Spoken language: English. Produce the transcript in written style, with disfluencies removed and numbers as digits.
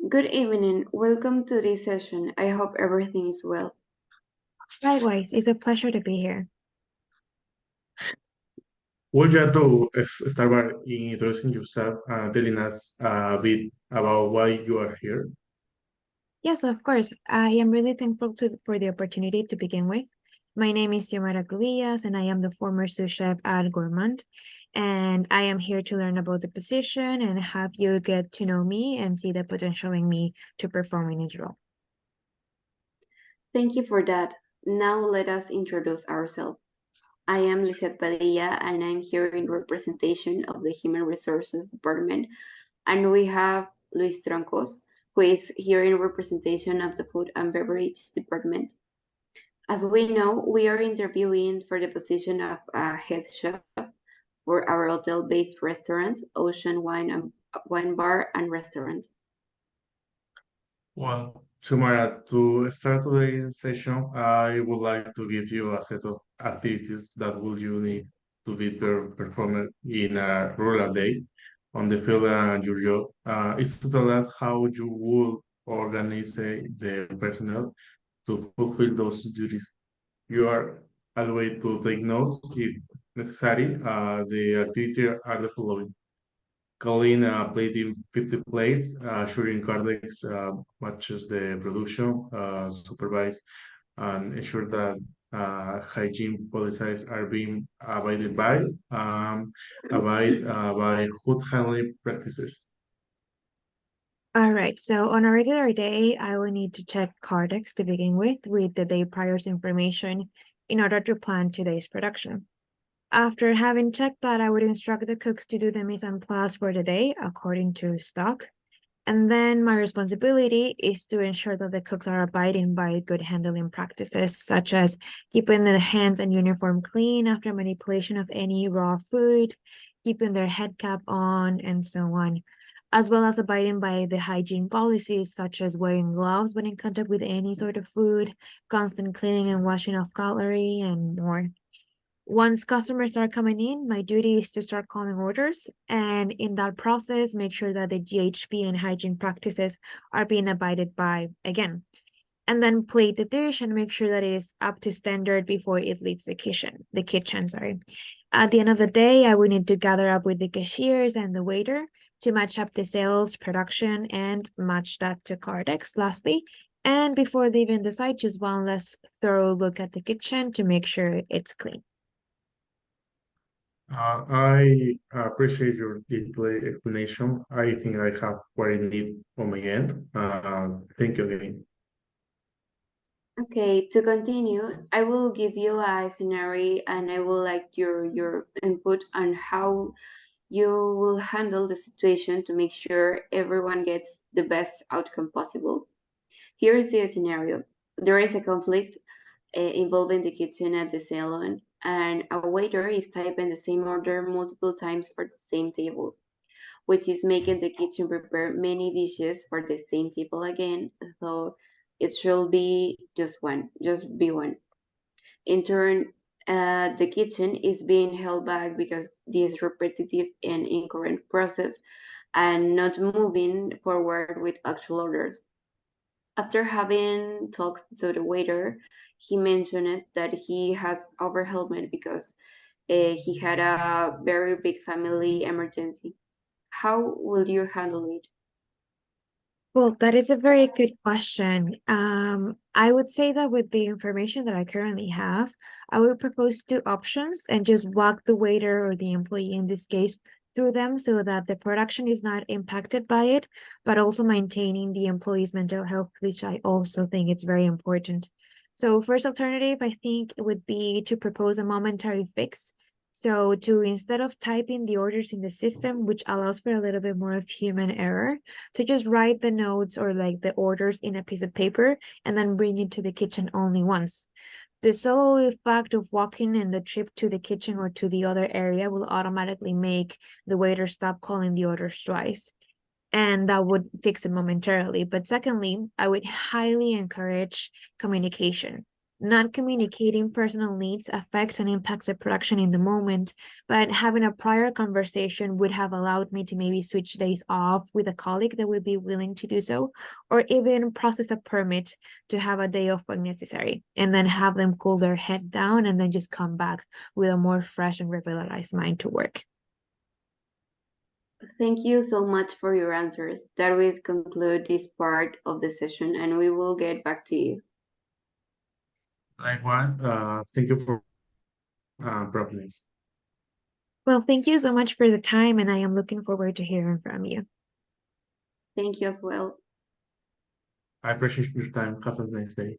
Good evening. Welcome to this session. I hope everything is well. Likewise, it's a pleasure to be here. Would you like to start by introducing yourself and telling us a bit about why you are here? Yes, of course. I am really thankful for the opportunity to begin with. My name is Xiomara Cubillas, and I am the former sous chef at Gourmand. And I am here to learn about the position and have you get to know me and see the potential in me to perform in this role. Thank you for that. Now let us introduce ourselves. I am Lisette Padilla and I'm here in representation of the Human Resources Department. And we have Luis Troncos, who is here in representation of the Food and Beverage Department. As we know, we are interviewing for the position of a head chef for our hotel-based restaurant, Ocean Wine Bar and Restaurant. Well, Sumara, to start today's session, I would like to give you a set of activities that would you need to be performed in a rural day on the field and your job. Is to tell us how you would organize the personnel to fulfill those duties. You are allowed to take notes if necessary. The activity are the following: clean plating 50 plates, assuring Cardex matches the production, supervise and ensure that hygiene policies are being abided by food handling practices. All right, so on a regular day, I will need to check Cardex to begin with the day prior's information in order to plan today's production. After having checked that, I would instruct the cooks to do the mise en place for the day according to stock. And then my responsibility is to ensure that the cooks are abiding by good handling practices, such as keeping their hands and uniform clean after manipulation of any raw food, keeping their head cap on, and so on, as well as abiding by the hygiene policies, such as wearing gloves when in contact with any sort of food, constant cleaning and washing of cutlery, and more. Once customers are coming in, my duty is to start calling orders, and in that process, make sure that the GHP and hygiene practices are being abided by again. And then plate the dish and make sure that it is up to standard before it leaves the kitchen, sorry. At the end of the day, I will need to gather up with the cashiers and the waiter to match up the sales, production, and match that to Cardex lastly. And before leaving the site, just one last thorough look at the kitchen to make sure it's clean. I appreciate your detailed explanation. I think I have what I need on my end. Thank you again. Okay, to continue, I will give you a scenario and I will like your input on how you will handle the situation to make sure everyone gets the best outcome possible. Here is the scenario. There is a conflict involving the kitchen at the salon, and a waiter is typing the same order multiple times for the same table, which is making the kitchen prepare many dishes for the same table again, though it should be just be one. In turn, the kitchen is being held back because this repetitive and incorrect process and not moving forward with actual orders. After having talked to the waiter, he mentioned that he has overwhelmed because he had a very big family emergency. How will you handle it? Well, that is a very good question. I would say that with the information that I currently have, I would propose two options and just walk the waiter or the employee in this case through them so that the production is not impacted by it, but also maintaining the employee's mental health, which I also think it's very important. So first alternative, I think it would be to propose a momentary fix. So to instead of typing the orders in the system, which allows for a little bit more of human error, to just write the notes or like the orders in a piece of paper and then bring it to the kitchen only once. The sole fact of walking in the trip to the kitchen or to the other area will automatically make the waiter stop calling the orders twice. And that would fix it momentarily. But secondly, I would highly encourage communication. Not communicating personal needs affects and impacts the production in the moment, but having a prior conversation would have allowed me to maybe switch days off with a colleague that would be willing to do so, or even process a permit to have a day off when necessary, and then have them cool their head down and then just come back with a more fresh and revitalized mind to work. Thank you so much for your answers. That will conclude this part of the session, and we will get back to you. Likewise, thank you for promptness. Well, thank you so much for the time, and I am looking forward to hearing from you. Thank you as well. I appreciate your time. Have a nice day.